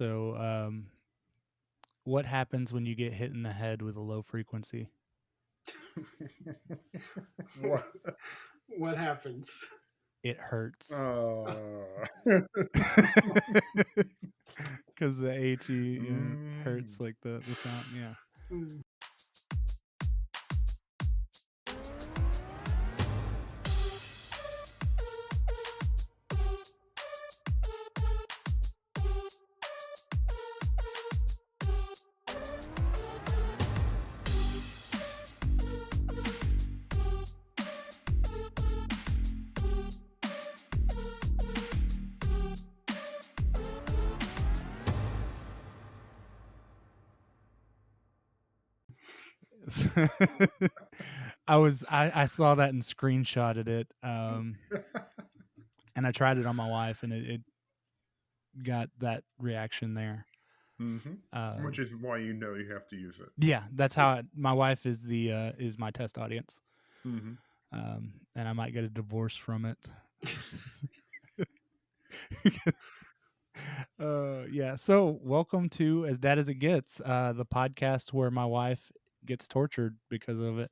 So, what happens when you get hit in the head with a low frequency? What? What happens? It hurts. Uh, Because the HE hurts mm. like the sound. Yeah. Mm. I saw that and screenshotted it. And I tried it on my wife, and it got that reaction there. Which is why you know you have to use it. Yeah, that's how my wife is is my test audience. Mm-hmm. And I might get a divorce from it. Yeah. So welcome to As Dad as It Gets, the podcast where my wife gets tortured because of it.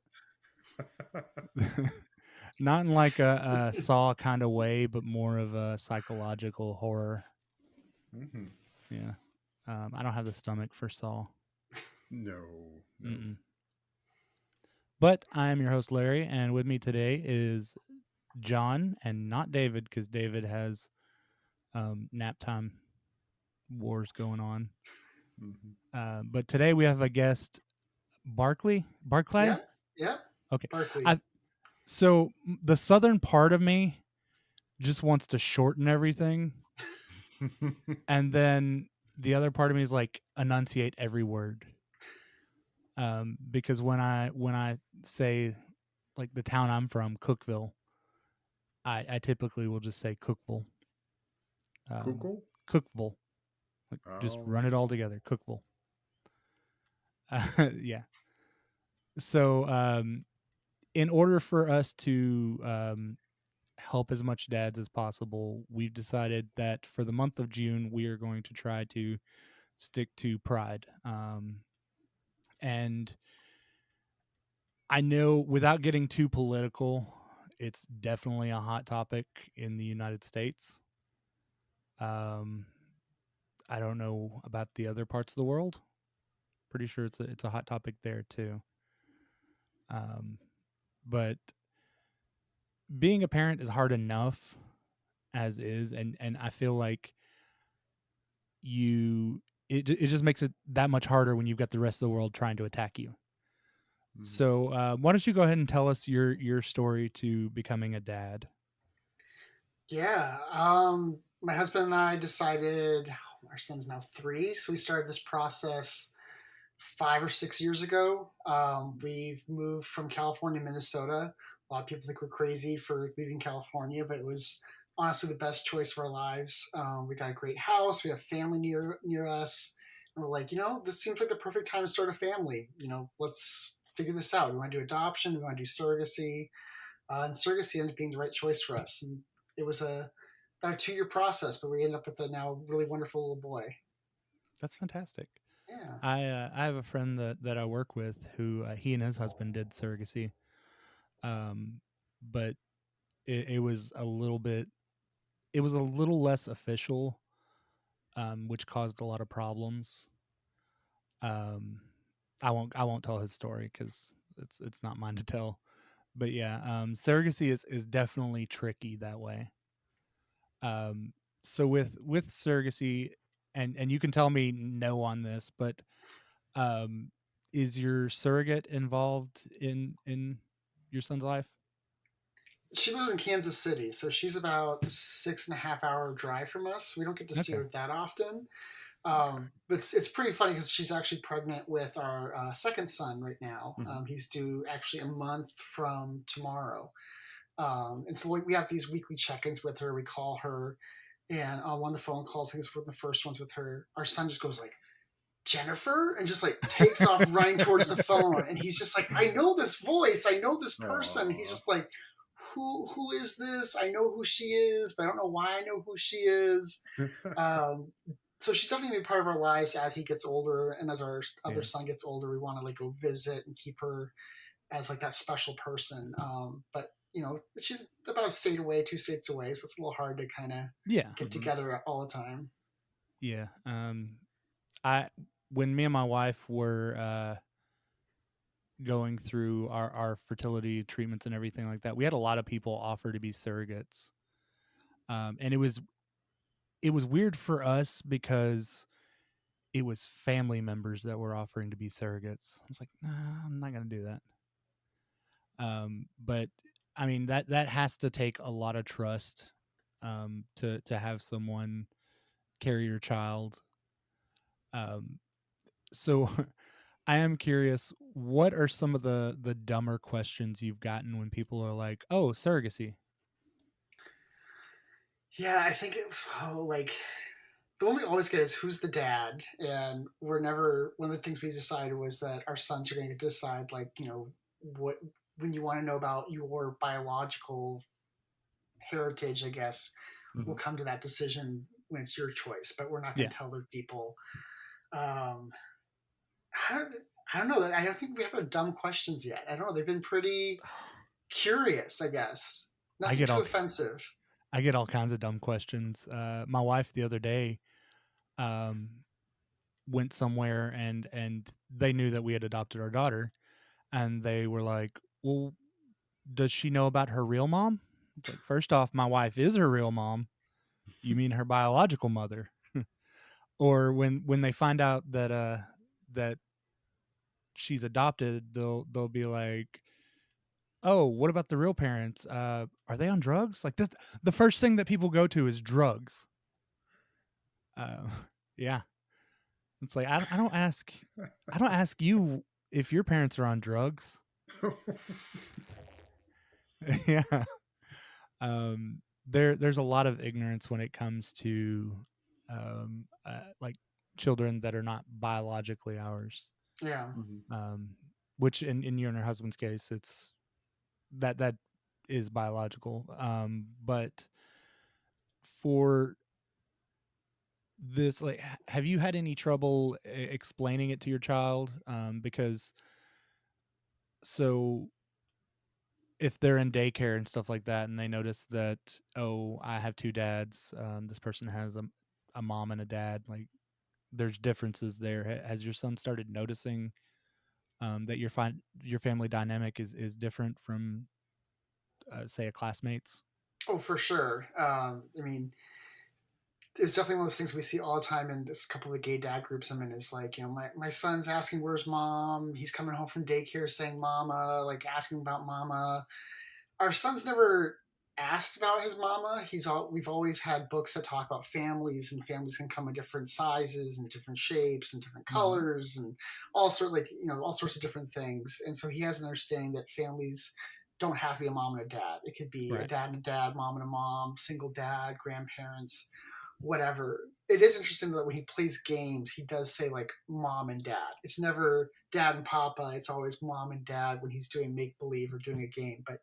Not in like a Saw kind of way, but more of a psychological horror. Mm-hmm. Yeah. I don't have the stomach for Saw. No. Mm-mm. But I am your host, Larry, and with me today is John and not David, because David has nap time wars going on. Mm-hmm. But today we have a guest, Barclay. Yeah, Barclay? yeah. Okay. Barkley. So the southern part of me just wants to shorten everything, and then the other part of me is like enunciate every word. Because when I say like the town I'm from, Cookville, I typically will just say Cookville. Cuckoo? Cookville. Like, just Oh. run it all together. Cookville. Yeah. So in order for us to help as much dads as possible, we've decided that for the month of June, we are going to try to stick to Pride. And I know without getting too political, it's definitely a hot topic in the United States. I don't know about the other parts of the world. Pretty sure it's a hot topic there too. But being a parent is hard enough as is, and I feel like it just makes it that much harder when you've got the rest of the world trying to attack you. Mm. So why don't you go ahead and tell us your story to becoming a dad? Yeah. My husband and I decided our son's now 3, so we started this process 5 or 6 years ago. We've moved from California to Minnesota. A lot of people think we're crazy for leaving California, but it was honestly the best choice of our lives. We got a great house. We have family near us, and we're like, this seems like the perfect time to start a family. Let's figure this out. We want to do adoption. We want to do surrogacy, and surrogacy ended up being the right choice for us. And it was about a 2-year process, but we ended up with a now really wonderful little boy. That's fantastic. Yeah. I have a friend that I work with who he and his husband did surrogacy, but it was a little less official, which caused a lot of problems. Um, I won't tell his story because it's not mine to tell. But yeah, surrogacy is definitely tricky that way. So with surrogacy, and you can tell me no on this, but um, is your surrogate involved in your son's life? She lives in Kansas City, so she's about 6.5 hour drive from us. We don't get to see Okay. her that often. But it's pretty funny because she's actually pregnant with our second son right now. Mm-hmm. He's due actually a month from tomorrow. And so we have these weekly check-ins with her. We call her, and on one of the phone calls, I think it's one of the first ones with her, our son just goes like, Jennifer, and just like takes off running towards the phone, and he's just like, I know this voice, I know this person. He's just like, who is this? I know who she is, but I don't know why I know who she is. um, so she's definitely been part of our lives as he gets older, and as our other Yeah. son gets older, we want to like go visit and keep her as like that special person. But she's about a state away, 2 states away, so it's a little hard to kind of Yeah. get together all the time. Yeah. I when me and my wife were going through our fertility treatments and everything like that, we had a lot of people offer to be surrogates. And it was weird for us because it was family members that were offering to be surrogates. I was like, nah, I'm not going to do that. But I mean, that has to take a lot of trust to have someone carry your child. So I am curious, what are some of the dumber questions you've gotten when people are like, "Oh, surrogacy"? Yeah, I think it was like the one we always get is who's the dad, and we're never. One of the things we decided was that our sons are going to decide, like what when you want to know about your biological heritage, I guess we'll come to that decision when it's your choice. But we're not going Yeah. to tell other people. Um, I don't know. I don't think we have dumb questions yet. I don't know. They've been pretty curious, I guess. Nothing too offensive. I get all kinds of dumb questions. My wife the other day went somewhere and they knew that we had adopted our daughter, and they were like, "Well, does she know about her real mom?" It's like, first off, my wife is her real mom. You mean her biological mother? Or when they find out that she's adopted, they'll be like, "Oh, what about the real parents? Are they on drugs?" Like this, the first thing that people go to is drugs. Yeah, it's like I don't ask you if your parents are on drugs. Yeah. There's a lot of ignorance when it comes to like children that are not biologically ours. Yeah. Which in your and her husband's case, it's that is biological. But for this, like, have you had any trouble explaining it to your child? Because so if they're in daycare and stuff like that, and they notice that, oh, I have two dads, this person has a mom and a dad, like there's differences there. Has your son started noticing that your family dynamic is different from say a classmate's? Oh, for sure. I mean, it's definitely one of those things we see all the time in this couple of gay dad groups I'm in. Is like, my son's asking where's mom. He's coming home from daycare saying mama, like asking about mama. Our son's never asked about his mama. We've always had books that talk about families, and families can come in different sizes and different shapes and different colors and all sorts of different things. And so he has an understanding that families don't have to be a mom and a dad. It could be a dad and a dad, mom and a mom, single dad, grandparents, whatever. It is interesting that when he plays games, he does say like mom and dad. It's never dad and papa. It's always mom and dad when he's doing make believe or doing a game. But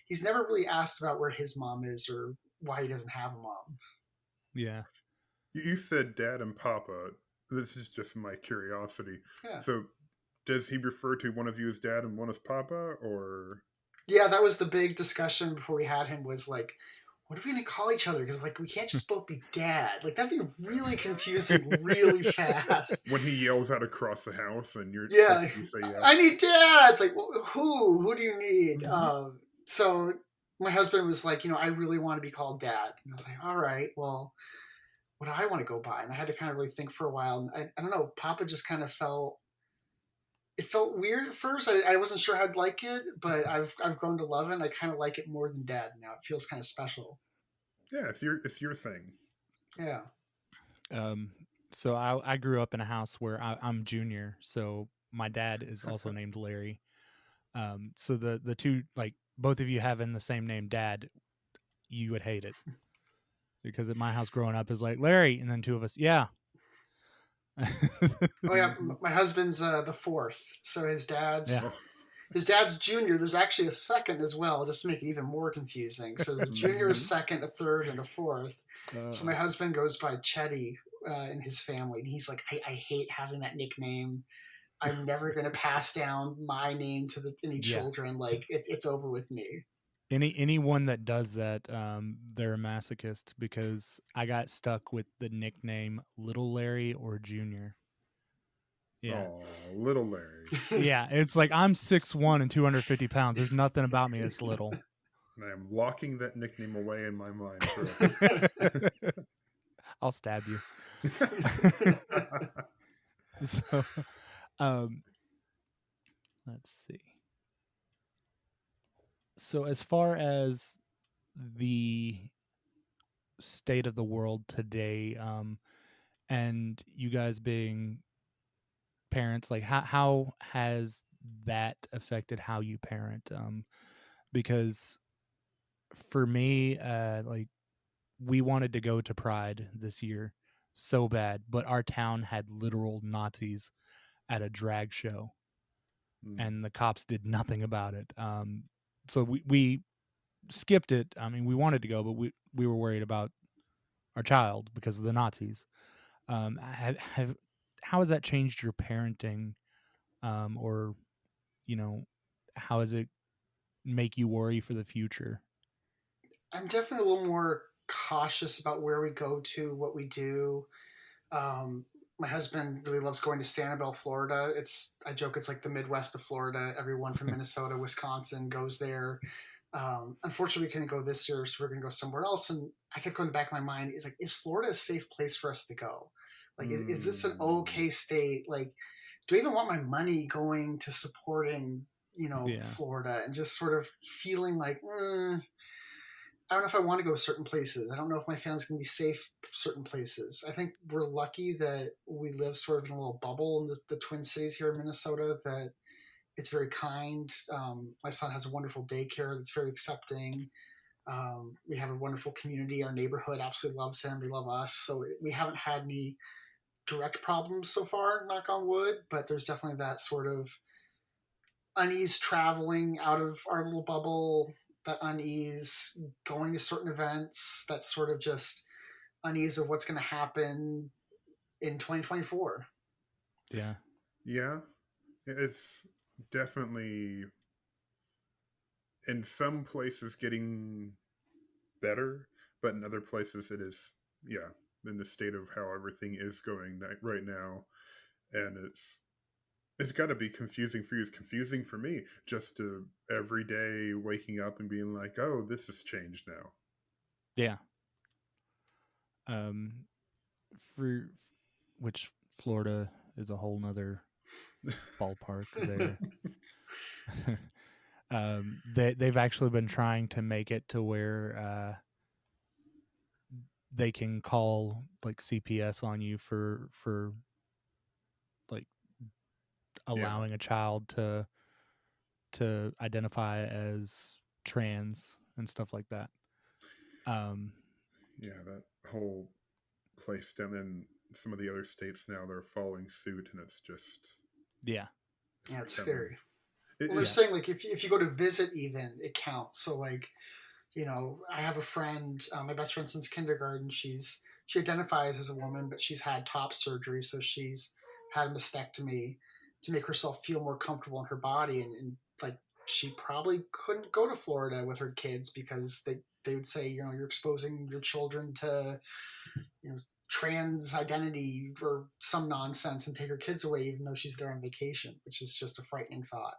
he's never really asked about where his mom is or why he doesn't have a mom. Yeah. You said dad and papa. This is just my curiosity. Yeah. So does he refer to one of you as dad and one as papa, or? Yeah, that was the big discussion before we had him, was like, what are we going to call each other? Because like we can't just both be dad. Like that'd be really confusing really fast. When he yells out across the house and you say yes. I need dad. It's like, well, who do you need? So my husband was like, I really want to be called dad. And I was like, all right, well, what do I want to go by? And I had to kind of really think for a while. And I don't know, Papa just kind of felt weird at first. I wasn't sure how I'd like it, but I've grown to love it. And I kind of like it more than dad now. It feels kind of special. Yeah, it's your thing. Yeah. So I grew up in a house where I'm junior, so my dad is also named Larry. So the two, like both of you having the same name, Dad, you would hate it, because at my house growing up is like Larry, and then two of us, yeah. Oh yeah, my husband's the fourth, so his dad's junior. There's actually a second as well, just to make it even more confusing. So there's a junior, a second, a third, and a fourth. So my husband goes by Chetty in his family, and he's like, I hate having that nickname. I'm never going to pass down my name to any Yeah. children. Like it's over with me. Anyone that does that, they're a masochist, because I got stuck with the nickname Little Larry or Junior. Yeah. Oh, little Larry. Yeah, it's like I'm 6'1" and 250 pounds. There's nothing about me that's little. And I am locking that nickname away in my mind forever. I'll stab you. So, um, let's see. So, as far as the state of the world today, and you guys being parents, like how has that affected how you parent? Because for me, like, we wanted to go to Pride this year so bad, but our town had literal Nazis at a drag show, and the cops did nothing about it. So we skipped it. I mean, we wanted to go, but we were worried about our child because of the Nazis. How has that changed your parenting, or how does it make you worry for the future? I'm definitely a little more cautious about where we go to, what we do. My husband really loves going to Sanibel, Florida. I joke it's like the Midwest of Florida. Everyone from Minnesota, Wisconsin goes there. Unfortunately, we couldn't go this year, so we're going to go somewhere else. And I kept going in the back of my mind, is Florida a safe place for us to go? Like, is this an okay state? Like, do I even want my money going to supporting, Yeah. Florida, and just sort of feeling like, I don't know if I want to go certain places. I don't know if my family's going to be safe certain places. I think we're lucky that we live sort of in a little bubble in the Twin Cities here in Minnesota, that it's very kind. My son has a wonderful daycare that's very accepting. We have a wonderful community. Our neighborhood absolutely loves him. They love us. So we haven't had any direct problems so far, knock on wood, but there's definitely that sort of unease traveling out of our little bubble, that unease going to certain events, that sort of just unease of what's going to happen in 2024. Yeah. Yeah, it's definitely in some places getting better, but in other places it is, yeah, in the state of how everything is going right now. And it's got to be confusing for you. It's confusing for me just to every day waking up and being like, oh, this has changed now. Yeah. For which Florida is a whole nother ballpark there. They've actually been trying to make it to where they can call like CPS on you for like allowing a child to identify as trans and stuff like that. Yeah, that whole place down in some of the other states now, they're following suit, and it's just yeah, it's scary. Well, they're saying like if you go to visit, even it counts. So like, I have a friend, my best friend since kindergarten. She identifies as a woman, but she's had top surgery, so she's had a mastectomy to make herself feel more comfortable in her body, and like she probably couldn't go to Florida with her kids because they would say, you're exposing your children to, trans identity or some nonsense, and take her kids away even though she's there on vacation, which is just a frightening thought.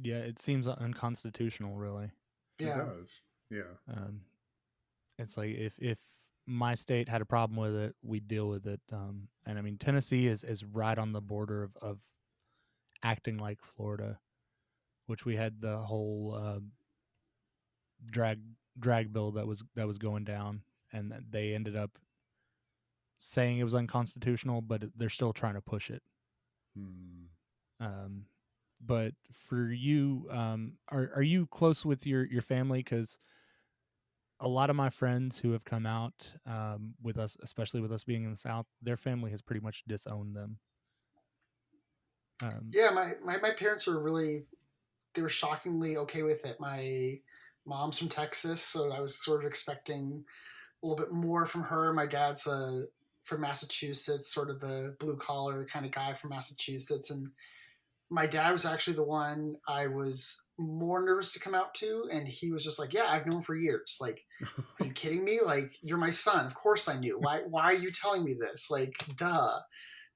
Yeah, it seems unconstitutional, really. Yeah. It does. Yeah. It's like if my state had a problem with it, we'd deal with it. And I mean, Tennessee is right on the border of acting like Florida, which we had the whole drag bill that was going down, and they ended up saying it was unconstitutional, but they're still trying to push it. But for you, are you close with your family? Because a lot of my friends who have come out with us, especially with us being in the South, their family has pretty much disowned them. Yeah, my parents they were shockingly okay with it. My mom's from Texas, so I was sort of expecting a little bit more from her. My dad's a from Massachusetts, sort of the blue collar kind of guy from Massachusetts. And my dad was actually the one I was more nervous to come out to. And he was just like, yeah, I've known for years. Like, are you kidding me? Like, you're my son. Of course I knew. Why are you telling me this? Like, duh.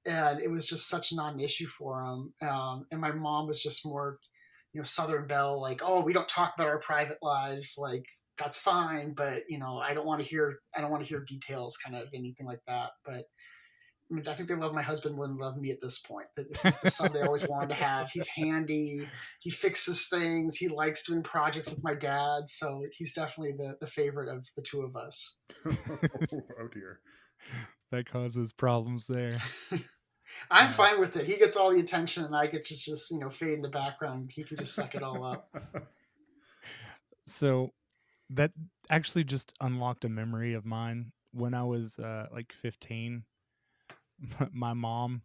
And it was just such not an issue for him. And my mom was just more, Southern Belle, like, oh, we don't talk about our private lives. Like, that's fine, but I don't want to hear details, kind of anything like that. But I mean, I think they love my husband more than they love me at this point. That he's the son they always wanted to have. He's handy. He fixes things. He likes doing projects with my dad. So he's definitely the favorite of the two of us. Oh dear. That causes problems there. I'm fine with it. He gets all the attention, and I get just fade in the background. He can just suck it all up. So that actually just unlocked a memory of mine. When I was like 15, my mom,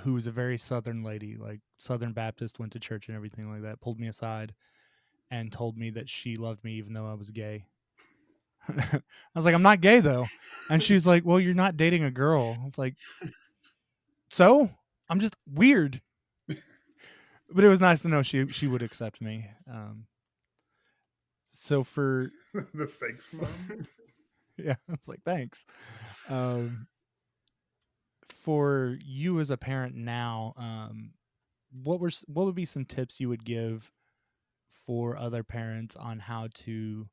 who was a very Southern lady, like Southern Baptist, went to church and everything like that, pulled me aside and told me that she loved me even though I was gay. I was like, I'm not gay though. And she's like, well, you're not dating a girl. It's like, so I'm just weird. But it was nice to know she would accept me. So for the thanks mom. Yeah, it's like, thanks. For you as a parent now, what would be some tips you would give for other parents on how to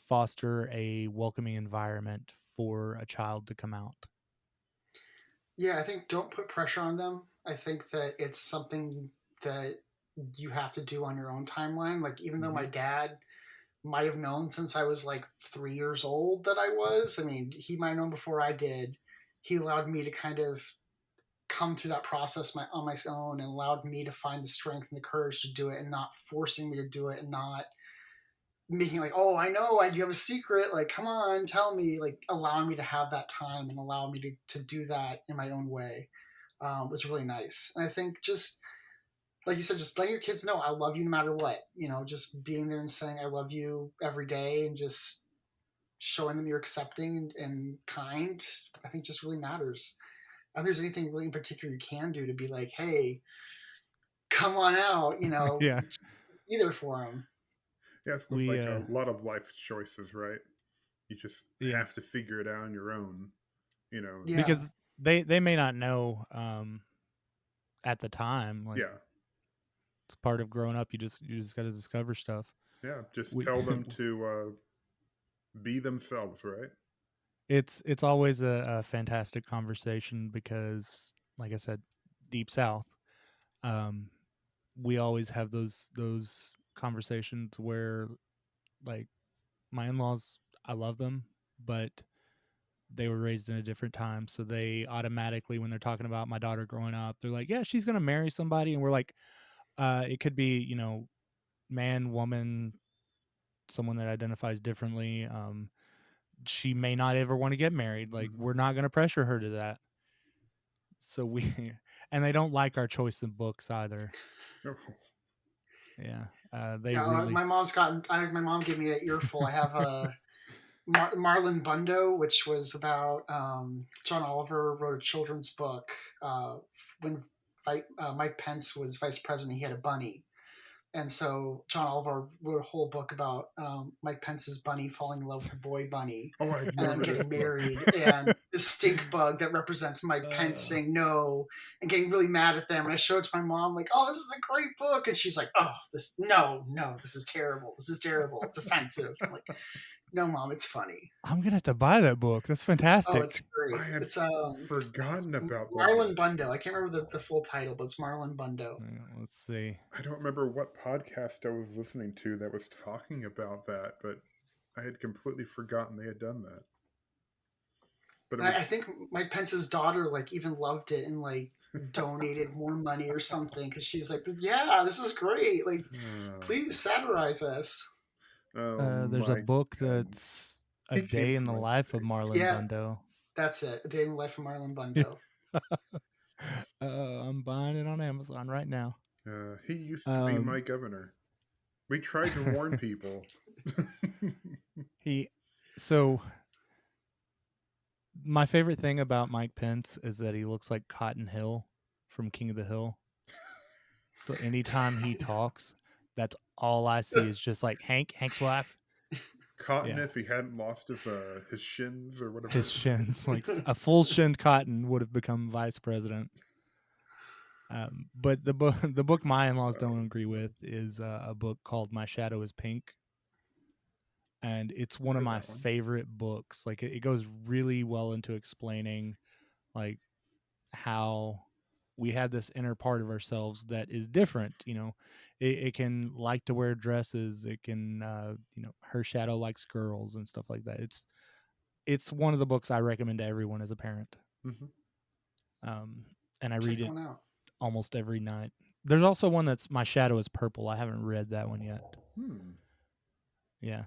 foster a welcoming environment for a child to come out? Yeah, I think don't put pressure on them. I think that it's something that you have to do on your own timeline. Like, even though my dad might have known since I was like 3 years old that I was, I mean, he might have known before I did. He allowed me to kind of come through that process on my own, and allowed me to find the strength and the courage to do it, and not forcing me to do it, and not making like, oh, I know, you have a secret, like, come on, tell me, like, allowing me to have that time and allow me to do that in my own way was really nice. And I think, just like you said, just letting your kids know I love you no matter what, just being there and saying I love you every day, and just showing them you're accepting and kind, I think just really matters. I don't think there's anything really in particular you can do to be like, hey, come on out, Yeah. be there for them. Yeah, it's We like a lot of life choices, right? You just yeah, have to figure it out on your own, Yeah. because they may not know at the time, like, Yeah. it's part of growing up. You just got to discover stuff. Yeah, just We tell them to be themselves, right? it's always a fantastic conversation because, like I said, deep south, we always have those conversations where, like, my in-laws, I love them, but they were raised in a different time, so they automatically, when they're talking about my daughter growing up, they're like, yeah, she's gonna marry somebody. And we're like, it could be, man, woman, someone that identifies differently. She may not ever want to get married. Like, we're not going to pressure her to that. So and they don't like our choice in books either. Oh. Yeah. They Yeah, really, my mom gave me an earful. I have a Marlon Bundo, which was about John Oliver wrote a children's book when Mike Pence was vice president. He had a bunny, and so John Oliver wrote a whole book about Mike Pence's bunny falling in love with a boy bunny, Oh, I and remember getting this book. married, and the stink bug that represents Mike Pence saying no and getting really mad at them. And I showed it to my mom, like, oh, this is a great book. And she's like, oh, no, this is terrible. This is terrible. It's offensive. I'm like, no, Mom, it's funny. I'm going to have to buy that book. That's fantastic. Oh, it's great. I had It's forgotten about that. Marlon Bundo. I can't remember the full title, but it's Marlon Bundo. Let's see. I don't remember what podcast I was listening to that was talking about that, but I had completely forgotten they had done that. But it was, I think Mike Pence's daughter like even loved it and like donated more money or something, because she's like, yeah, this is great. Like, please satirize us. There's a book that's A It came Day in from the my Life of mistake. Marlon Yeah. Bundo. That's it. A Day in the Life of Marlon Bundo. I'm buying it on Amazon right now. He used to be my governor. We tried to warn people. So My favorite thing about Mike Pence is that he looks like Cotton Hill from King of the Hill. So anytime he talks, that's all I see is just like Hank's wife. Cotton, Yeah, if he hadn't lost his shins or whatever. his shins, like a full shinned Cotton would have become vice president. But the book my in-laws don't agree with is a book called My Shadow is Pink, and it's one of Heard my that one. favorite books. Like it goes really well into explaining like how we have this inner part of ourselves that is different. It can like to wear dresses. It can her shadow likes girls and stuff like that. It's one of the books I recommend to everyone as a parent. Mm-hmm. And I read Check it one out. almost every night. There's also one that's My Shadow is Purple. I haven't read that one yet. Yeah.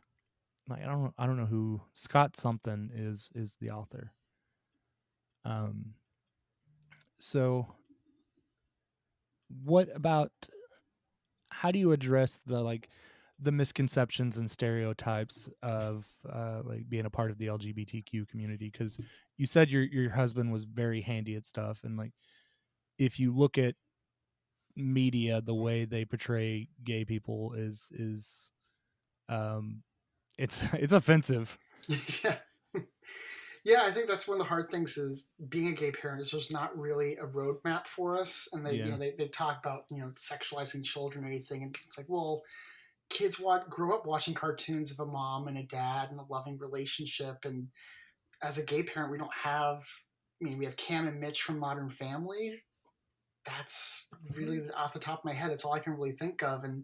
Like I don't know who Scott something is the author. So what about how do you address the misconceptions and stereotypes of like being a part of the LGBTQ community? Because you said your husband was very handy at stuff, and like if you look at media, the way they portray gay people is um it's offensive. Yeah. Yeah, I think that's one of the hard things is being a gay parent is there's not really a roadmap for us. And they, Yeah. they talk about, sexualizing children or anything. And it's like, well, kids grow up watching cartoons of a mom and a dad and a loving relationship. And as a gay parent, we don't have, we have Cam and Mitch from Modern Family. That's really off the top of my head. It's all I can really think of. And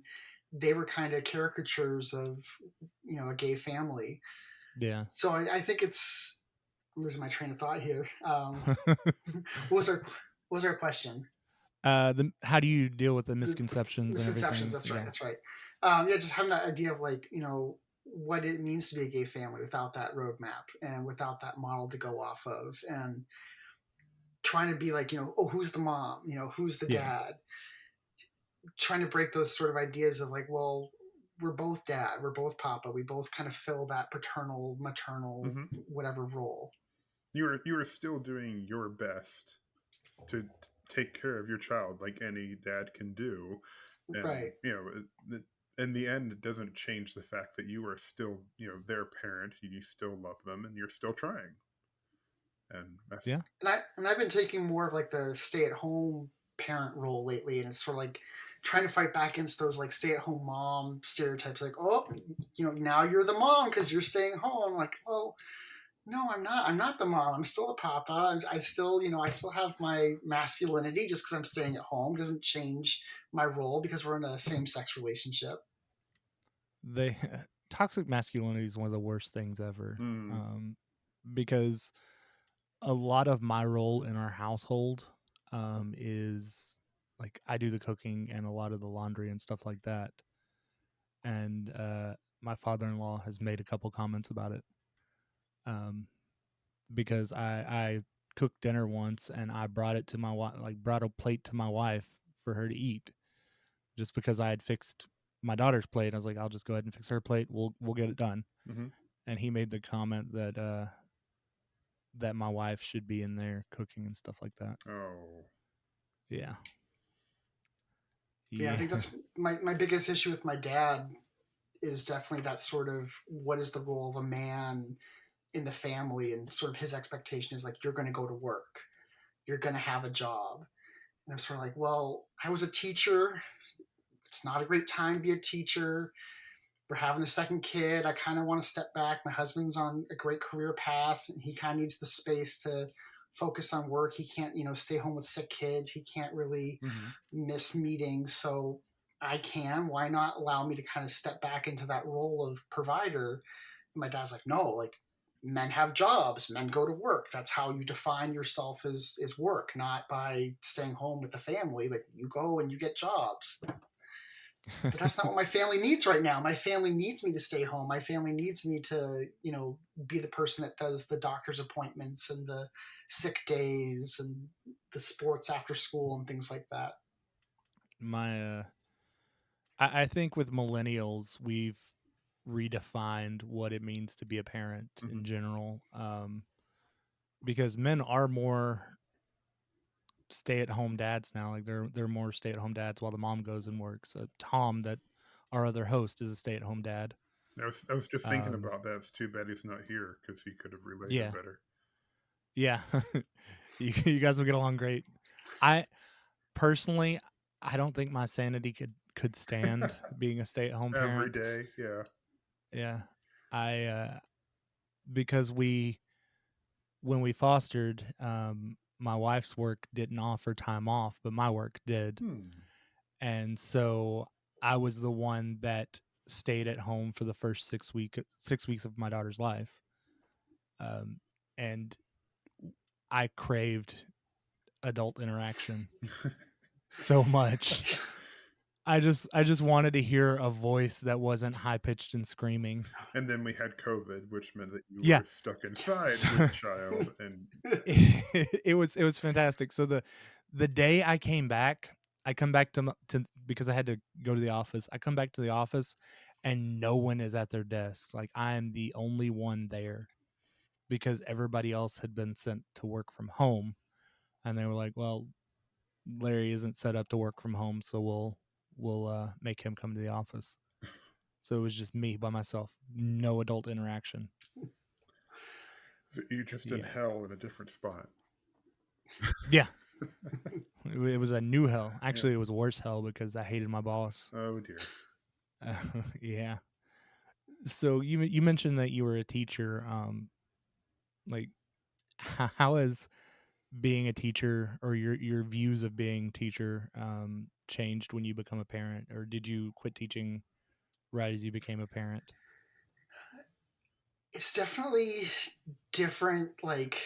they were kind of caricatures of, a gay family. Yeah. So I think I'm losing my train of thought here. What was our question? How do you deal with the The misconceptions and misconceptions. everything? That's right. Yeah. That's right. Yeah, just having that idea of like what it means to be a gay family without that roadmap and without that model to go off of, and trying to be like oh, who's the mom? Who's the Yeah. dad? Trying to break those sort of ideas of like, well, we're both dad, we're both papa, we both kind of fill that paternal, maternal, whatever role. You are still doing your best to take care of your child like any dad can do, and Right. in the end, it doesn't change the fact that you are still their parent. You still love them, and you're still trying. And that's And I've been taking more of like the stay at home parent role lately, and it's sort of like trying to fight back against those like stay at home mom stereotypes. Like, oh, now you're the mom because you're staying home. Like, well, no, I'm not. I'm not the mom. I'm still the papa. I still, I still have my masculinity. Just because I'm staying at home doesn't change my role because we're in a same sex relationship. They toxic masculinity is one of the worst things ever. Because a lot of my role in our household is like I do the cooking and a lot of the laundry and stuff like that. And my father-in-law has made a couple comments about it. Because I cooked dinner once and I brought it to my wife, like brought a plate to my wife for her to eat, just because I had fixed my daughter's plate. I was like, I'll just go ahead and fix her plate. We'll get it done. And he made the comment that that my wife should be in there cooking and stuff like that. Oh. Yeah. Yeah, I think that's my biggest issue with my dad is definitely that sort of what is the role of a man in the family, and sort of his expectation is like, you're going to go to work, you're going to have a job. And I'm sort of like, well, I was a teacher. It's not a great time to be a teacher. We're having a second kid. I kind of want to step back. My husband's on a great career path, and he kind of needs the space to focus on work. He can't, stay home with sick kids. He can't really miss meetings. So I can. Why not allow me to kind of step back into that role of provider? And my dad's like, no, like men have jobs, men go to work. That's how you define yourself as work, not by staying home with the family. Like you go and you get jobs. But that's not what my family needs right now. My family needs me to stay home. My family needs me to, be the person that does the doctor's appointments and the sick days and the sports after school and things like that. I think with millennials, we've redefined what it means to be a parent in general. because men are more stay-at-home dads now. Like they're more stay-at-home dads while the mom goes and works. Tom, that our other host, is a stay-at-home dad. I was just thinking Um, about that. It's too bad he's not here because he could have related yeah, better. yeah. You guys will get along great. I personally, I don't think my sanity could stand being a stay-at-home Every parent. day, yeah. Yeah, I because when we fostered, my wife's work didn't offer time off, but my work did. Hmm. And so I was the one that stayed at home for the first 6 weeks of my daughter's life. And I craved adult interaction so much. I just wanted to hear a voice that wasn't high pitched and screaming. And then we had COVID, which meant that you Yeah. were stuck inside So with child. And it was fantastic. So the day I came back, I come back to because I had to go to the office. I come back to the office and no one is at their desk. Like I am the only one there because everybody else had been sent to work from home, and they were like, "Well, Larry isn't set up to work from home, so we'll make him come to the office." So it was just me by myself, no adult interaction. so you're just in Yeah. hell in a different spot. Yeah. It was a new hell. Actually, it was worse hell because I hated my boss. Oh dear. Yeah. So you mentioned that you were a teacher. Like how has being a teacher or your views of being teacher changed when you become a parent, or did you quit teaching right as you became a parent? It's definitely different. Like,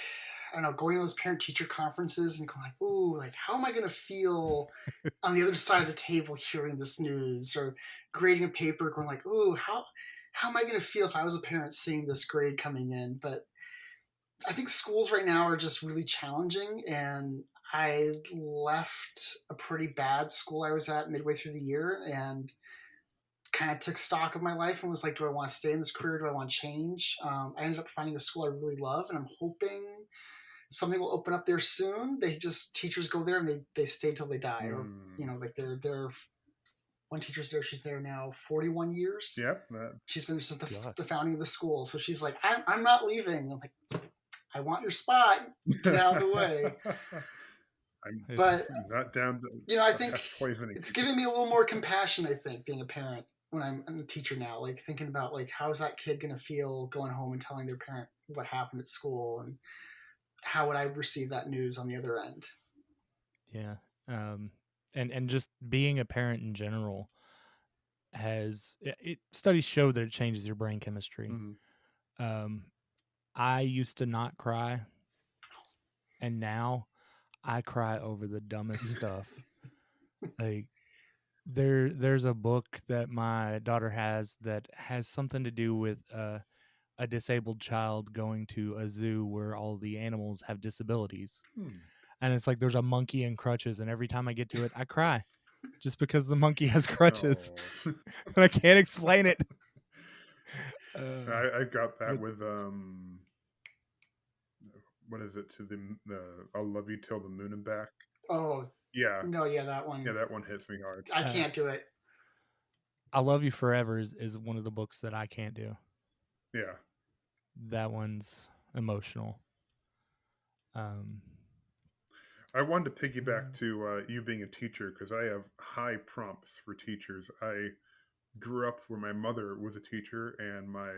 I don't know, going to those parent teacher conferences and going like, ooh, like how am I going to feel on the other side of the table hearing this news, or grading a paper going like, ooh, how am I going to feel if I was a parent seeing this grade coming in? But I think schools right now are just really challenging, and I left a pretty bad school I was at midway through the year and kind of took stock of my life and was like, do I want to stay in this career? Do I want to change? I ended up finding a school I really love, and I'm hoping something will open up there soon. They just, teachers go there and they stay till they die, or Hmm. like they're one teacher's there. She's there now 41 years. Yep. That, She's been there since God. the founding of the school. So she's like, I'm not leaving. I'm like, I want your spot. Get out of the way. I'm But not down to I think poisoning it's people. giving me a little more compassion. I think being a parent when I'm a teacher now, like thinking about like how is that kid gonna feel going home and telling their parent what happened at school, and how would I receive that news on the other end? Yeah. And just being a parent in general studies show that it changes your brain chemistry. Mhm. Um, I used to not cry, and now I cry over the dumbest stuff. Like there's a book that my daughter has that has something to do with a disabled child going to a zoo where all the animals have disabilities. Hmm. And it's like there's a monkey in crutches, and every time I get to it, I cry just because the monkey has crutches Oh. and I can't explain it. I got that But with what is it, to the I'll love you till the moon and back. Oh Yeah, no, yeah, that yeah, one that one hits me hard. I can't do it. I Love You Forever is one of the books that I can't do. Yeah, That one's emotional. Um, I wanted to piggyback to you being a teacher because I have high prompts for teachers. I grew up where my mother was a teacher and my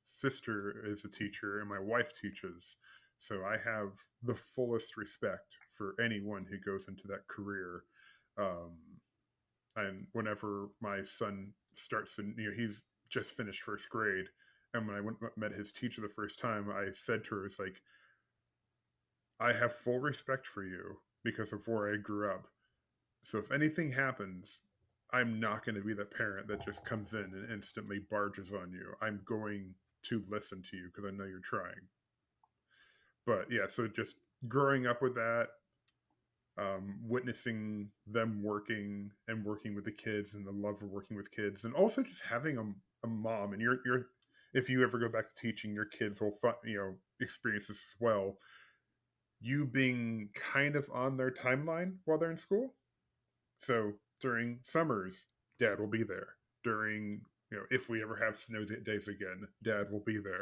sister is a teacher and my wife teaches. So I have the fullest respect for anyone who goes into that career. Um, and whenever my son starts, and he's just finished first grade, and when I met his teacher the first time, I said to her, "It's like I have full respect for you because of where I grew up. So if anything happens, I'm not going to be that parent that just comes in and instantly barges on you. I'm going to listen to you because I know you're trying." But yeah, so just growing up with that, witnessing them working and working with the kids and the love of working with kids, and also just having a mom, and you're if you ever go back to teaching, your kids will experience this as well. you being kind of on their timeline while they're in school. So during summers, Dad will be there. During, if we ever have snow days again, Dad will be there.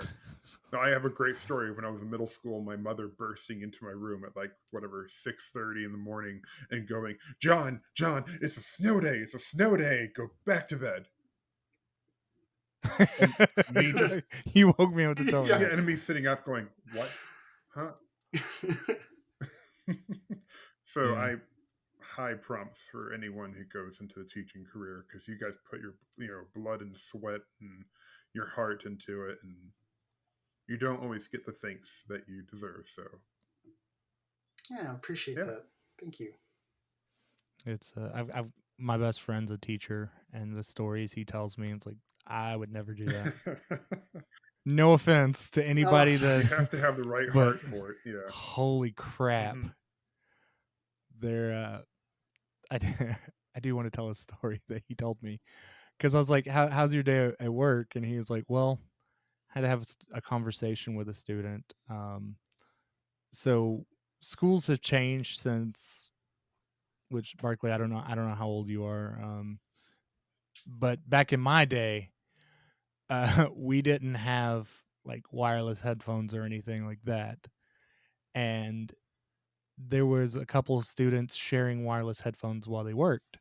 Now, I have a great story when I was in middle school. My mother bursting into my room at like whatever 6:30 in the morning and going, "John, John, it's a snow day. It's a snow day. Go back to bed." And me just You woke me up to tell me Yeah. yeah, that. and me sitting up going, "What? Huh?" So Yeah. I high prompts for anyone who goes into the teaching career, because you guys put your blood and sweat and your heart into it, and you don't always get the thanks that you deserve. So Yeah, I appreciate yeah. that. Thank you. It's I've my best friend's a teacher, and the stories he tells me, it's like I would never do that. No offense to anybody You that, have to have the right but heart for it. Yeah. holy crap, Mhm. they're I do, I do want to tell a story that he told me, because I was like, how's your day at work? And he was like, well, I had to have a conversation with a student. So schools have changed since, which Barkley, I don't know how old you are, but back in my day, we didn't have like wireless headphones or anything like that, and there was a couple of students sharing wireless headphones while they worked.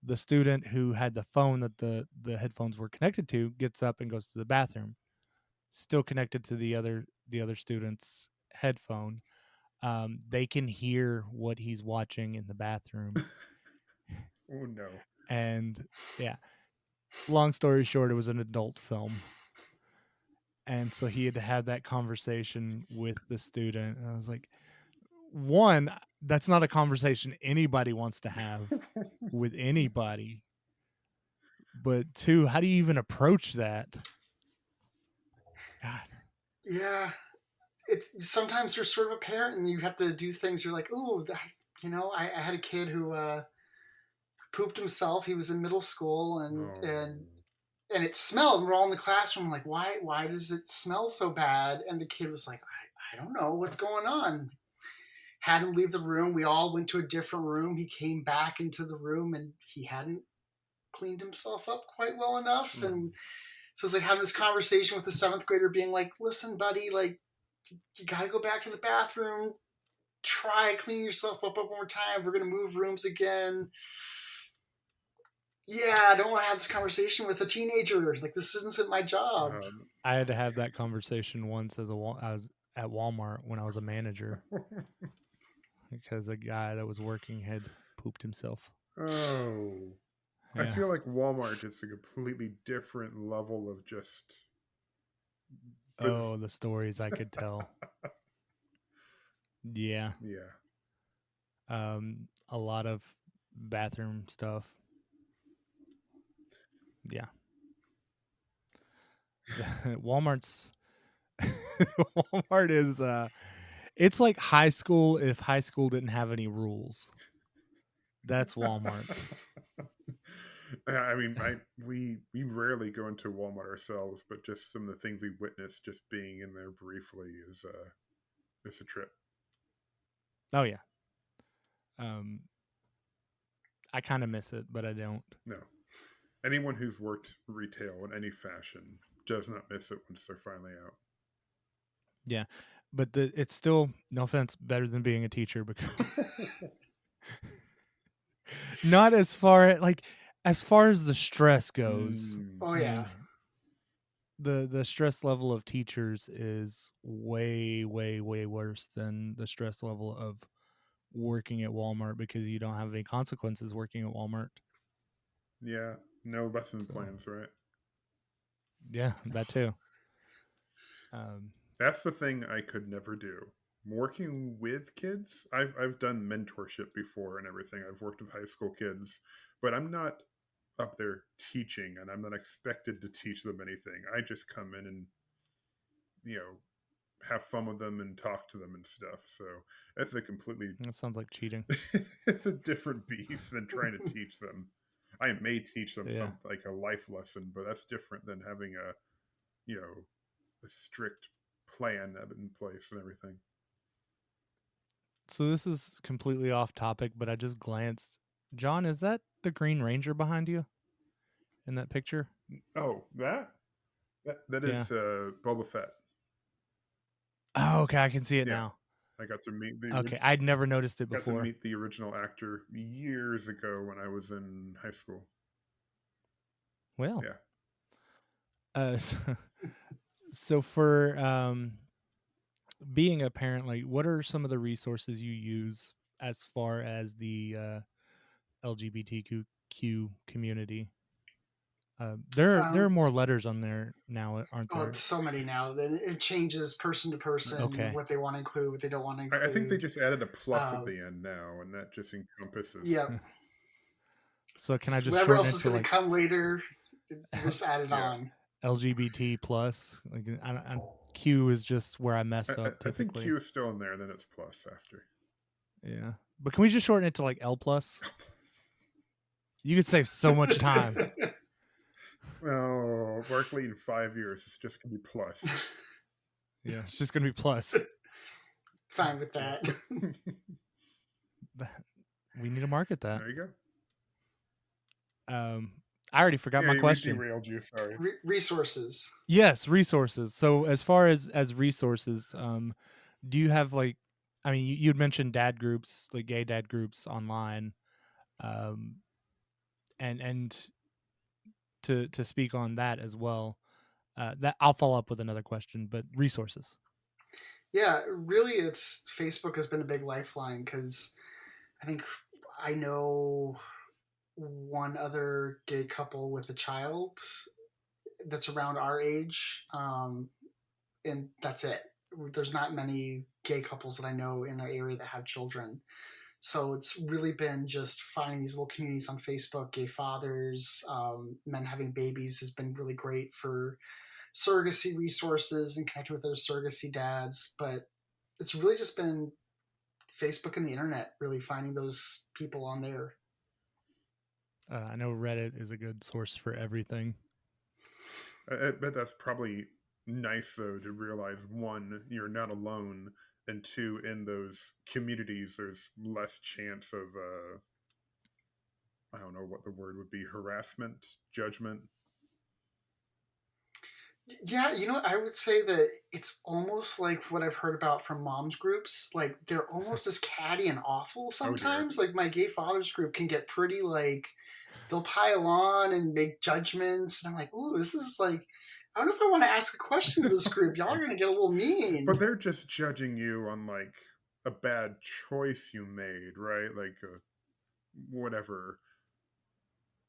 The student who had the phone that the headphones were connected to gets up and goes to the bathroom, still connected to the other student's headphone. They can hear what he's watching in the bathroom, Oh no. and yeah. Long story short, it was an adult film, and so he had to have that conversation with the student. And I was like, one, that's not a conversation anybody wants to have with anybody. But two, how do you even approach that? God. Yeah, it's sometimes you're sort of a parent and you have to do things. You're like, oh, I had a kid who pooped himself. He was in middle school, and Oh. and it smelled. We're all in the classroom, like, why does it smell so bad? And the kid was like, I don't know what's going on. Had him leave the room. We all went to a different room. He came back into the room, and he hadn't cleaned himself up quite well enough. Mm. And so it's like having this conversation with the seventh grader, being like, listen, buddy, like, you got to go back to the bathroom. Try clean yourself up one more time. We're going to move rooms again. Yeah, I don't want to have this conversation with a teenager. Like, this isn't my job. I had to have that conversation once I was at Walmart when I was a manager, because a guy that was working had pooped himself. Oh. I Yeah. feel like Walmart is a completely different level of just. Oh, the stories I could tell. Yeah. Yeah. A lot of bathroom stuff. Yeah. Walmart's Walmart is it's like high school if high school didn't have any rules. That's Walmart. I mean, we rarely go into Walmart ourselves, but just some of the things we witnessed just being in there briefly is a trip. Oh yeah. Um I kind of miss it, but I don't. No, anyone who's worked retail in any fashion does not miss it once they're finally out. Yeah. But it's still, no offense, better than being a teacher, because not as far as far as the stress goes. Oh, I yeah. mean, the stress level of teachers is way worse than the stress level of working at Walmart, because you don't have any consequences working at Walmart. Yeah, no lesson So, plans, right? yeah, that too. Um, That's the thing I could never do. Working with kids, I've done mentorship before and everything. I've worked with high school kids, but I'm not up there teaching, and I'm not expected to teach them anything. I just come in and you know have fun with them and talk to them and stuff. So that's a completely that sounds like cheating. it's a different beast than trying to teach them. I may teach them Yeah. something like a life lesson, but that's different than having a strict plan in place and everything. So this is completely off topic, but I just glanced. John, is that the Green Ranger behind you in that picture? Oh, that Yeah. is Boba Fett. Oh, okay, I can see it Yeah, now. I got to meet Okay, I'd never noticed it got to before. meet the original actor years ago when I was in high school. Well, Yeah. so for being a parent, like, what are some of the resources you use as far as the LGBTQ community? There are more letters on there now, aren't Oh, there? it's so many now. Then it changes person to person Okay. what they want to include, what they don't want to I think they include. just added a plus at Uh, the end now, and that just encompasses. yep. So can I Just just whatever shorten else it is to going to like come later, we'll just add it Yeah. on. LGBT plus? Like, Q is just where I mess up I think typically. Q is still in there, and then it's plus after. Yeah, but can we just shorten it to like L plus? You could save so much time. Oh, Barkley in 5 years, it's just gonna be plus. Yeah, it's just gonna be plus. Fine with that. We need to market that. There you go. I already forgot my We question. derailed you. Sorry. Resources. Yes, resources. So as far as resources, do you have like, I mean, you'd mentioned dad groups, like gay dad groups online, um, and to speak on that as well. That I'll follow up with another question, but resources. Yeah, really, it's Facebook has been a big lifeline because I think I know one other gay couple with a child that's around our age, and that's it. There's not many gay couples that I know in our area that have children. So it's really been just finding these little communities on Facebook, gay fathers, men having babies has been really great for surrogacy resources and connecting with their surrogacy dads. But it's really just been Facebook and the internet, really finding those people on there. I know Reddit is a good source for everything. I bet that's probably nice though to realize one, you're not alone, and two, in those communities, there's less chance of I don't know what the word would be, harassment, judgment. Yeah, I would say that it's almost like what I've heard about from moms groups. Like they're almost as catty and awful sometimes. Like my gay fathers group can get pretty like they'll pile on and make judgments, and I'm like, ooh, this is like I don't know if I want to ask a question to this group. Y'all are gonna get a little mean. But they're just judging you on like a bad choice you made, right? Like whatever.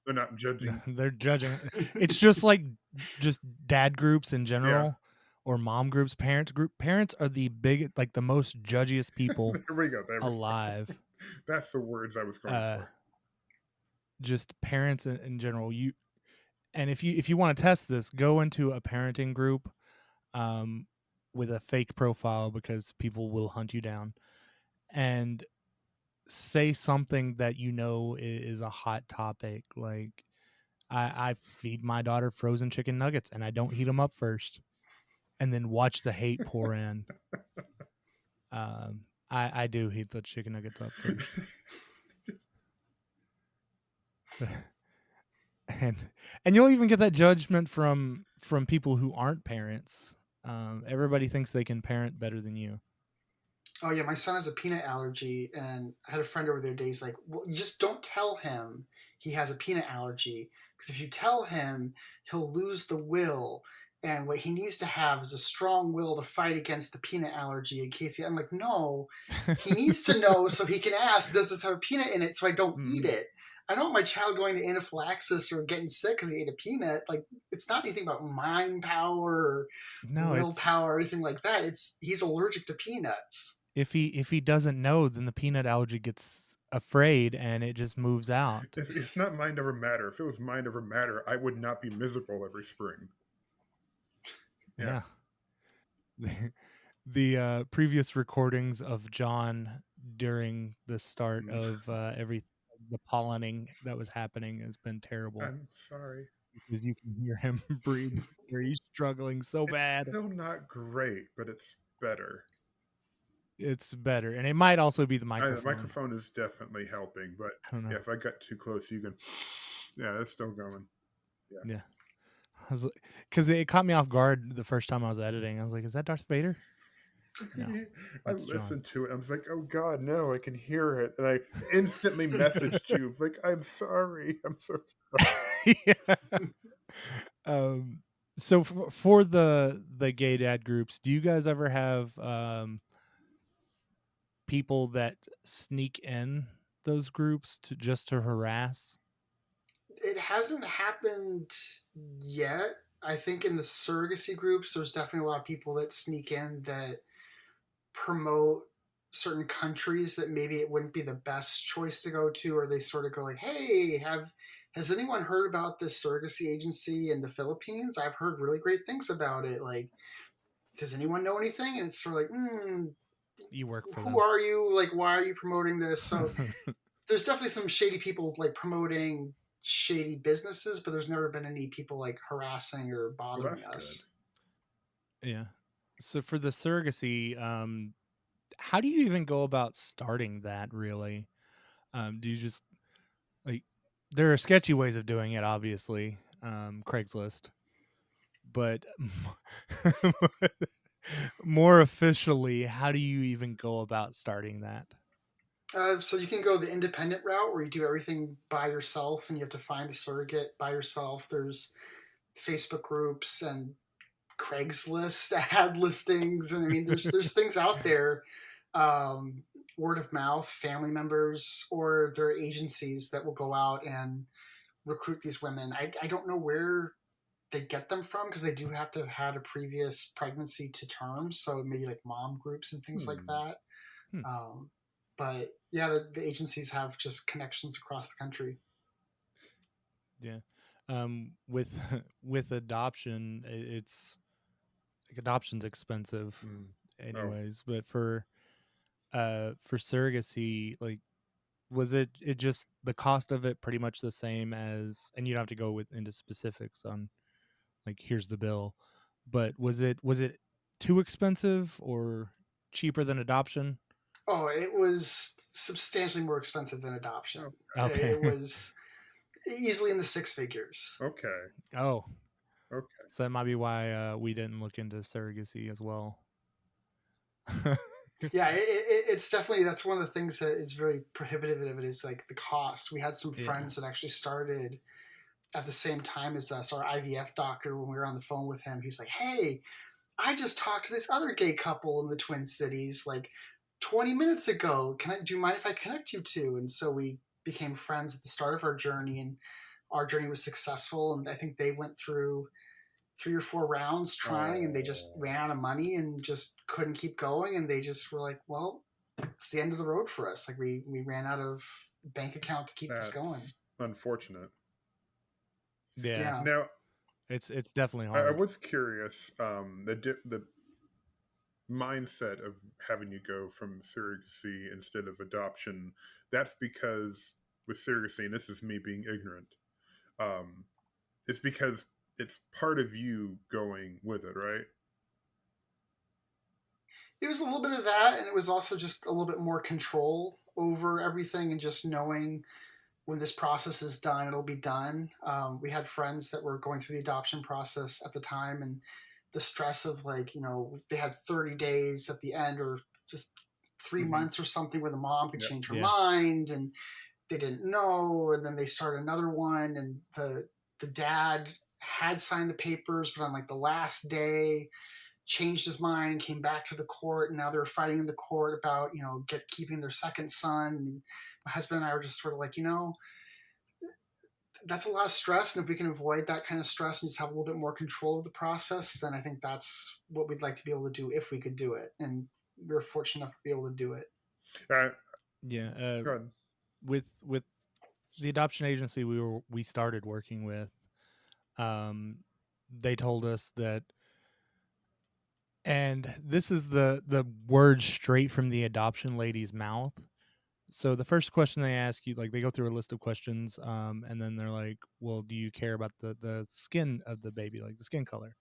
They're not judging. They're judging. It's just like just dad groups in Yeah. general or mom groups, parents are the big, like the most judgiest people There we go. alive. That's the words I was going for. Just parents in general. And if you want to test this, go into a parenting group with a fake profile because people will hunt you down, and say something that you know is a hot topic. Like, I feed my daughter frozen chicken nuggets and I don't heat them up first, and then watch the hate pour in. I do heat the chicken nuggets up first. and you'll even get that judgment from people who aren't parents. Everybody thinks they can parent better than you. Oh yeah, my son has a peanut allergy, and I had a friend over there today. He's like, "Well, you just don't tell him he has a peanut allergy, because if you tell him, he'll lose the will, and what he needs to have is a strong will to fight against the peanut allergy." In case I'm like, no, he needs to know so he can ask, "Does this have a peanut in it?" So I don't eat it. I don't want my child going to anaphylaxis or getting sick because he ate a peanut. Like, it's not anything about mind power or willpower or anything like that. He's allergic to peanuts. If he doesn't know, then the peanut allergy gets afraid and it just moves out. It's not mind over matter. If it was mind over matter, I would not be miserable every spring. Yeah. The previous recordings of John during the start of the pollinating that was happening has been terrible. I'm sorry. Because you can hear him breathe. He's struggling so bad. It's still not great, but it's better. It's better, and it might also be the The microphone. microphone is definitely helping, but I don't know. yeah, if I got too close, you can. Yeah, it's still going. Yeah. Yeah, I was because it caught me off guard the first time I was editing. I was like, "Is that Darth Vader?" No, I that's John. listened to it. I was like, "Oh God, no! I can hear it," and I instantly messaged you like, "I'm sorry. I'm so Yeah. Um, so for the gay dad groups, do you guys ever have people that sneak in those groups to just to harass? It hasn't happened yet. I think in the surrogacy groups, there's definitely a lot of people that sneak in that promote certain countries that maybe it wouldn't be the best choice to go to, or they sort of go like, "Hey, have has anyone heard about this surrogacy agency in the Philippines? I've heard really great things about it. Like, does anyone know anything?" And it's sort of like, You work for who them. are you? Like, why are you promoting this? So there's definitely some shady people like promoting shady businesses, but there's never been any people like harassing or well, bothering that's good. us. Yeah. So for the surrogacy, how do you even go about starting that? Really, do you just like there are sketchy ways of doing it, obviously, Craigslist, but more officially, how do you even go about starting that? So you can go the independent route where you do everything by yourself and you have to find the surrogate by yourself. There's Facebook groups and Craigslist ad listings, and I mean, there's things out there, um, word of mouth, family members, or there are agencies that will go out and recruit these women. I don't know where they get them from because they do have to have had a previous pregnancy to term, so maybe like mom groups and things like Hmm. that. Hmm. Um, but yeah, the agencies have just connections across the country. Yeah. With with adoption, it's like adoption's expensive Mm. Oh, anyways, but for surrogacy, like was it just the cost of it pretty much the same as, and you don't have to go into specifics on like here's the bill, but was it too expensive or cheaper than adoption? Oh, it was substantially more expensive than adoption. oh, Okay. It was easily in the six figures. okay, Oh, okay. so that might be why we didn't look into surrogacy as well. Yeah, it's definitely that's one of the things that is very prohibitive of it is like the cost. We had some Yeah. friends that actually started at the same time as us. Our IVF doctor, when we were on the phone with him, he's like, "Hey, I just talked to this other gay couple in the Twin Cities like 20 minutes ago. Do you mind if I connect you two?" And so we became friends at the start of our journey, and our journey was successful. And I think they went through 3 or 4 rounds trying, and they just Oh, ran out of money and just couldn't keep going. And they just were like, "Well, it's the end of the road for us. Like we ran out of bank account to keep this going." that's unfortunate. Yeah. Yeah. Now, It's definitely I hard. was curious. The mindset of having you go from surrogacy instead of adoption. That's because with surrogacy, and this is me being ignorant. Um, it's because it's part of you going with it, right? It was a little bit of that, and it was also just a little bit more control over everything and just knowing when this process is done, it'll be done. We had friends that were going through the adoption process at the time, and the stress of like, they had 30 days at the end, or just three Mm-hmm. months or something, where the mom could Yep. change her Yeah. mind, and they didn't know, and then they started another one, and the dad had signed the papers, but on like the last day changed his mind and came back to the court, and now they're fighting in the court about keeping their second son. And my husband and I were just sort of like, that's a lot of stress, and if we can avoid that kind of stress and just have a little bit more control of the process, then I think that's what we'd like to be able to do if we could do it, and we're fortunate enough to be able to do it. Uh, Yeah. go ahead. With the adoption agency we started working with, um, they told us that, and this is the word straight from the adoption lady's mouth. So the first question they ask you, like they go through a list of questions, and then they're like, "Well, do you care about the skin of the baby, like the skin color?"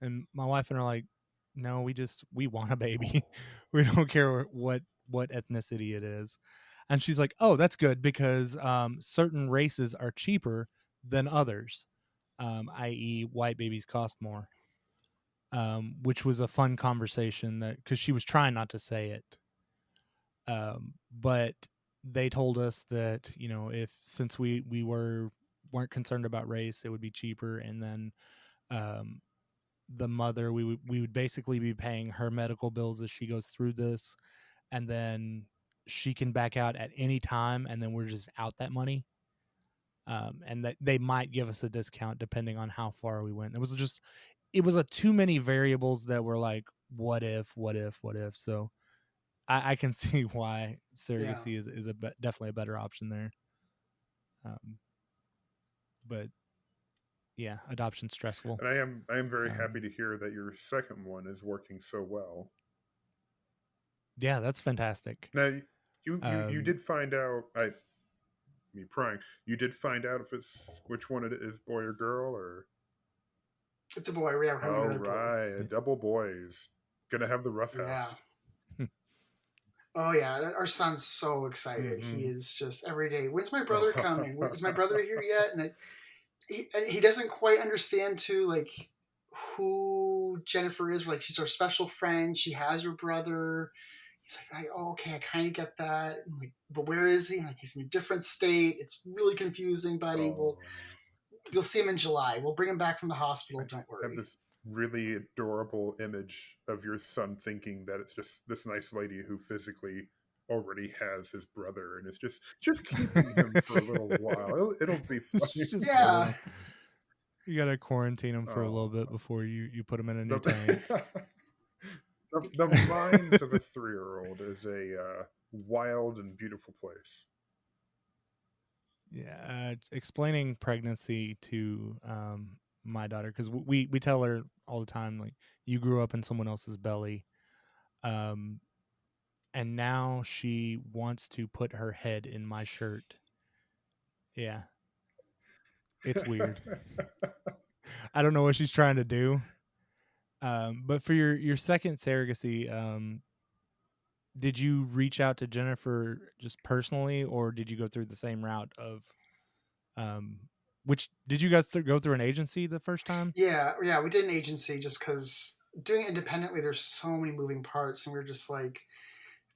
And my wife and I are like, no, we want a baby. We don't care what ethnicity it is. And she's like, oh, that's good because certain races are cheaper than others, i.e., white babies cost more. Which was a fun conversation that because she was trying not to say it, but they told us that if since we weren't concerned about race, it would be cheaper, and then um, the mother we would basically be paying her medical bills as she goes through this, and then she can back out at any time, and then we're just out that money. And that they might give us a discount depending on how far we went. It was a too many variables that were like, what if. So I can see why Yeah. surrogacy is definitely a better option there. But yeah, adoption's stressful. And I am very happy Um, to hear that your second one is working so well. yeah, that's fantastic. Now, you Um, did find out. Me prying. You did find out if it's which one it is, boy or girl, or It's a boy. We are having all another boy. right, double boys. Gonna have the rough Yeah. house. Oh yeah, our son's so excited. He Mm-hmm. is just every day. When's my brother coming? Is my brother here yet? And he doesn't quite understand too, like who Jennifer is. Like she's our special friend. She has her brother. He's like, oh, okay, I kind of get that. I'm like, but where is he? I'm like, he's in a different state. It's really confusing, buddy. Oh, You'll see him in July. We'll bring him back from the I hospital. Don't have worry. this really adorable image of your son thinking that it's just this nice lady who physically already has his brother and is just keeping him for a little while. It'll be funny. just for a Yeah, little. You gotta quarantine them for a little bit Oh, before you put them in a new the, tank. the minds of a 3-year-old is a wild and beautiful place. Yeah, explaining pregnancy to my daughter because we tell her all the time like you grew up in someone else's belly, um, and now she wants to put her head in my shirt. Yeah, it's weird. I don't know what she's trying to do. But for your second surrogacy, did you reach out to Jennifer just personally, or did you go through the same route of um, which did you guys go through an agency the first time? yeah. We did an agency just because doing it independently, there's so many moving parts, and we're just like,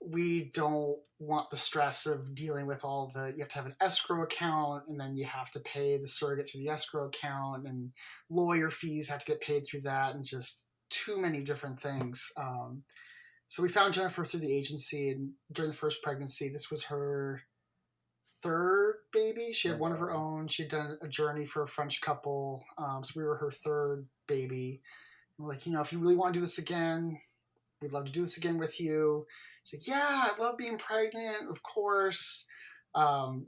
we don't want the stress of dealing with all the you have to have an escrow account and then you have to pay the surrogate through the escrow account and lawyer fees have to get paid through that and just too many different things. So we found Jennifer through the agency, and during the first pregnancy, this was her third baby. She Oh had one of her wow. own. She'd done a journey for a French couple, so we were her third baby. And we're like, if you really want to do this again, we'd love to do this again with you. She's like, yeah, I love being pregnant, of course. Um,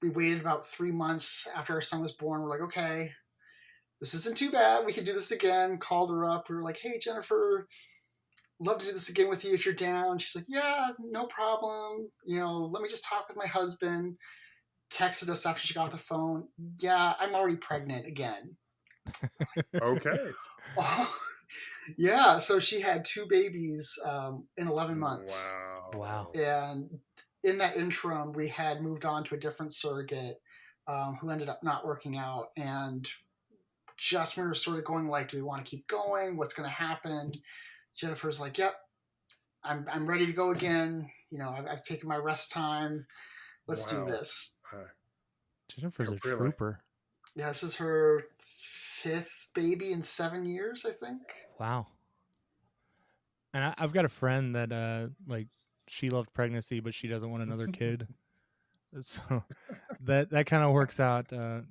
we waited about 3 months after our son was born. We're like, okay, this isn't too bad. We could do this again. Called her up. We were like, hey, Jennifer, love to do this again with you if you're down. She's like, yeah, no problem. Let me just talk with my husband. Texted us after she got off the phone. Yeah, I'm already pregnant again. Okay. Oh, yeah, so she had two babies in 11 months. Wow. Wow. And in that interim, we had moved on to a different surrogate who ended up not working out. And just when we were sort of going, like, do we want to keep going? What's going to happen? Jennifer's like, yep, I'm ready to go again. I've taken my rest time. Let's do Wow. this. Jennifer's a Really? trooper. Yeah, this is her fifth baby in 7 years, I think. Wow. And I've got a friend that like she loved pregnancy, but she doesn't want another kid. So that kind of works out. I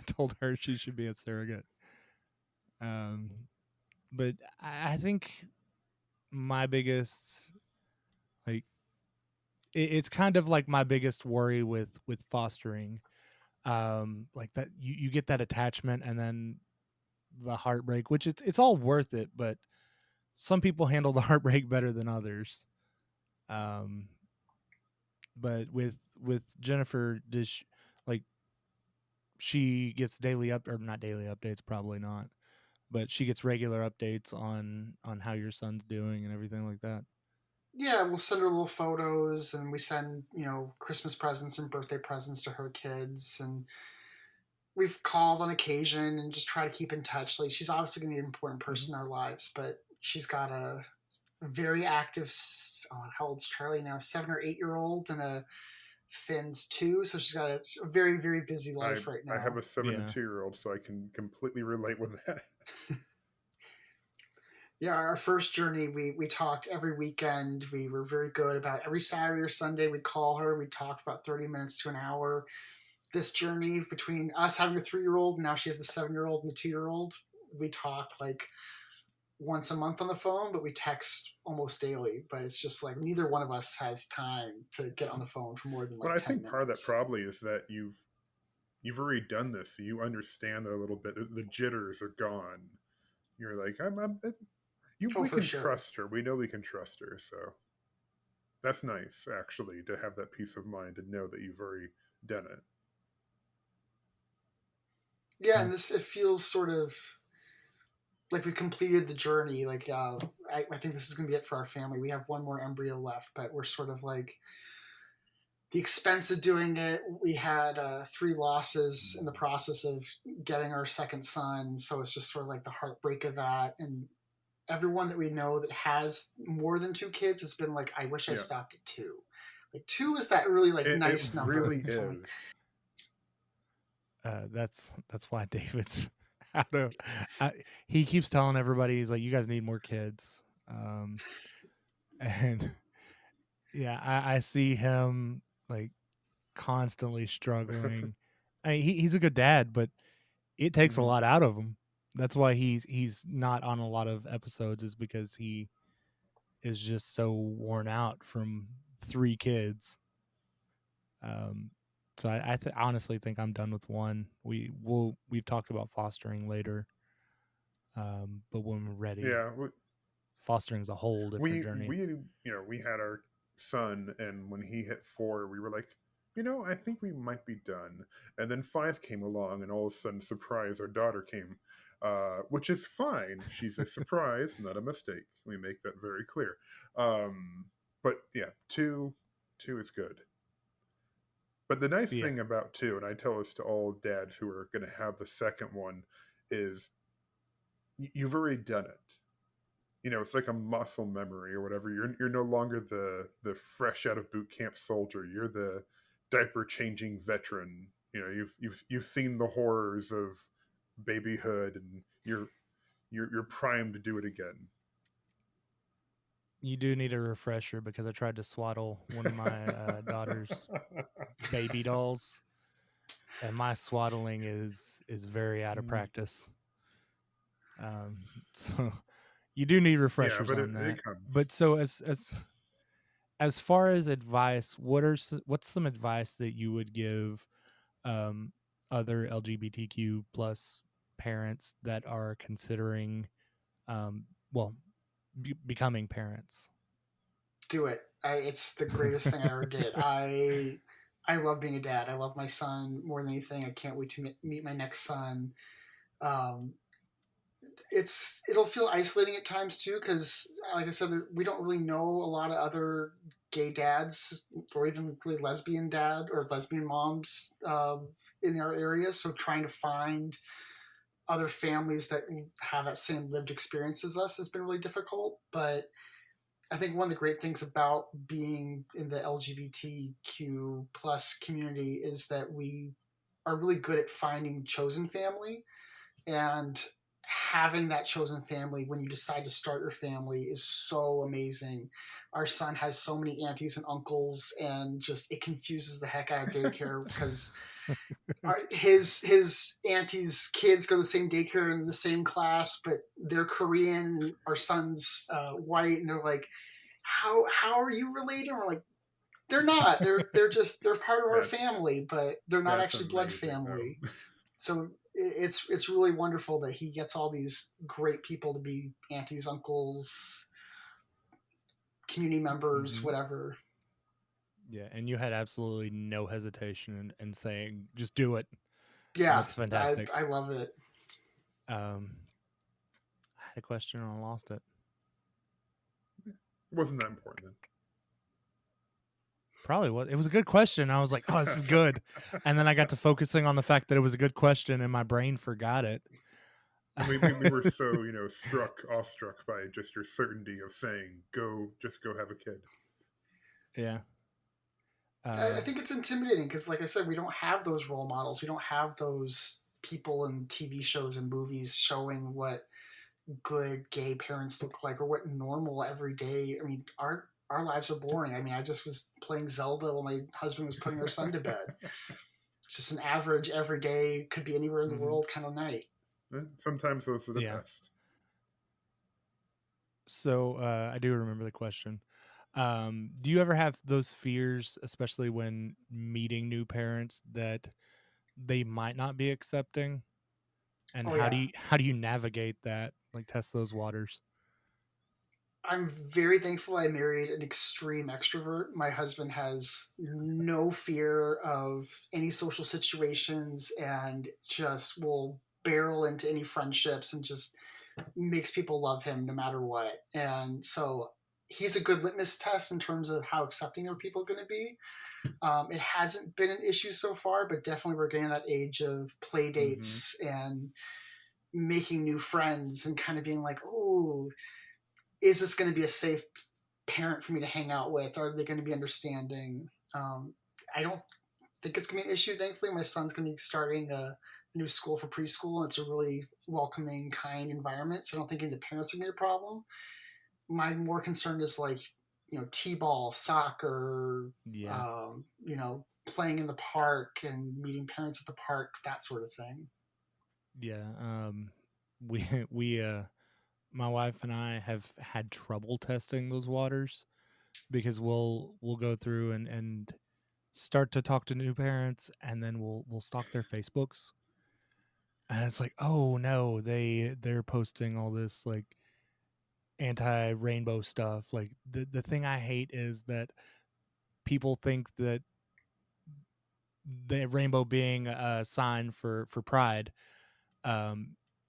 told her she should be a surrogate. Um, but I think my biggest like it's kind of like my biggest worry with fostering. Like that you get that attachment and then the heartbreak, which it's all worth it, but some people handle the heartbreak better than others. Um, but with Jennifer, like she gets daily up or not daily updates, probably not. but she gets regular updates on how your son's doing and everything like that. Yeah, we'll send her little photos, and we send Christmas presents and birthday presents to her kids, and we've called on occasion and just try to keep in touch. Like, she's obviously going to be an important person in our lives, but she's got a very active. How old's Charlie now? 7 or 8 year old, and a Finn's 2, so she's got a very, very busy life right I have now. a 7 and Yeah. 2-year-old, so I can completely relate with that. Yeah, our first journey, we talked every weekend. We were very good about every Saturday or Sunday. We'd call her. We talked about 30 minutes to an hour. This journey between us having a 3-year-old, and now she has the 7-year-old and the 2-year-old, we talk like once a month on the phone, but we text almost daily. But it's just like neither one of us has time to get on the phone for more than But like I 10 think part of that minutes. probably is that you've already done this, so you understand it a little bit. The jitters are gone. You're like, Oh, we for can sure. trust her. We know we can trust her. So that's nice, actually, to have that peace of mind and know that you've already done it. Yeah, and it feels sort of like we completed the journey. Like, I think this is going to be it for our family. We have one more embryo left, but we're sort of like the expense of doing it. We had 3 losses in the process of getting our second son, so it's just sort of like the heartbreak of that. And everyone that we know that has more than 2 kids has been like, I wish I Yeah, stopped at 2. Like 2 is that really like it nice number. really So like, is. That's why David's out of. He keeps telling everybody, he's like, "You guys need more kids," and yeah, I see him like constantly struggling. I mean, he's a good dad, but it takes a Mhm. lot out of him. That's why he's not on a lot of episodes, is because he is just so worn out from 3 kids. Um, so honestly think I'm done with one. We've talked about fostering later, but when we're ready, Yeah, fostering is a whole different journey. we had our son, and when he hit 4, we were like, I think we might be done. And then 5 came along, and all of a sudden, surprise, our daughter came, which is fine. She's a surprise, not a mistake. We make that very clear. But yeah, two is good. But the nice Yeah, thing about 2, and I tell this to all dads who are going to have the second one, is you've already done it. It's like a muscle memory or whatever. You're no longer the fresh out of boot camp soldier. You're the diaper changing veteran. You've seen the horrors of babyhood, and you're primed to do it again. you do need a refresher, because I tried to swaddle one of my daughter's baby dolls, and my swaddling is very out of Mm, practice. So you do need yeah, refreshers but on that. it comes. But so as far as advice, what's some advice that you would give um, other LGBTQ plus parents that are considering, um, well, becoming parents? do it. It's the greatest thing I ever did. I love being a dad. I love my son more than anything. I can't wait to meet my next son. Um, it'll feel isolating at times too, because like I said, we don't really know a lot of other gay dads or even really lesbian dad or lesbian moms in our area. So trying to find other families that have that same lived experience as us has been really difficult. But I think one of the great things about being in the LGBTQ plus community is that we are really good at finding chosen family, and having that chosen family when you decide to start your family is so amazing. Our son has so many aunties and uncles, and just it confuses the heck out of daycare because his auntie's kids go to the same daycare in the same class, but they're Korean. Our son's white, and they're like, how are you related? And we're like, they're not. They're part of our That's family, but they're not that's actually blood amazing, family. though. So it's really wonderful that he gets all these great people to be aunties, uncles, community members, Hmm. whatever. Yeah, and you had absolutely no hesitation in saying just do it. Yeah, That's fantastic. I love it. Um, had a question and I lost it. It wasn't that important then. Probably was. It was a good question. I was like, oh, this is good. And then I got to focusing on the fact that it was a good question and my brain forgot it. And we were so, awestruck by just your certainty of saying, just go have a kid. Yeah. I think it's intimidating because, like I said, we don't have those role models. We don't have those people in TV shows and movies showing what good gay parents look like or what normal everyday. I mean, our lives are boring. I mean, I just was playing Zelda while my husband was putting our son to bed. Just an average, everyday, could be anywhere in the world kind of night. Sometimes those are the best. So I do remember the question. Do you ever have those fears, especially when meeting new parents, that they might not be accepting? And how do you navigate that? Like test those waters? I'm very thankful I married an extreme extrovert. My husband has no fear of any social situations and just will barrel into any friendships and just makes people love him no matter what. And so he's a good litmus test in terms of how accepting are people going to be. It hasn't been an issue so far, but definitely we're getting that age of play dates and making new friends and kind of being like, oh, is this going to be a safe parent for me to hang out with? Are they going to be understanding? I don't think it's going to be an issue. Thankfully, my son's going to be starting a new school for preschool, and it's a really welcoming, kind environment. So I don't think any of the parents are going to be a problem. My more concern is like, t-ball, soccer, playing in the park and meeting parents at the parks, that sort of thing. Yeah. We my wife and I have had trouble testing those waters because we'll go through and start to talk to new parents, and then we'll stalk their Facebooks, and it's like, oh no, they're posting all this like anti-rainbow stuff. Like the thing I hate is that people think that the rainbow being a sign for pride,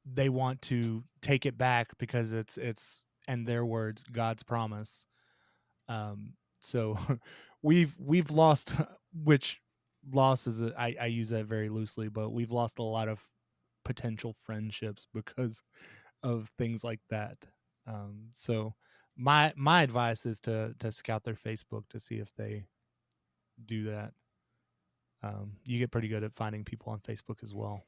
they want to take it back because it's in their words God's promise. So we've lost, which loss is I use that very loosely, but we've lost a lot of potential friendships because of things like that. So my advice is to scout their Facebook to see if they do that. You get pretty good at finding people on Facebook as well.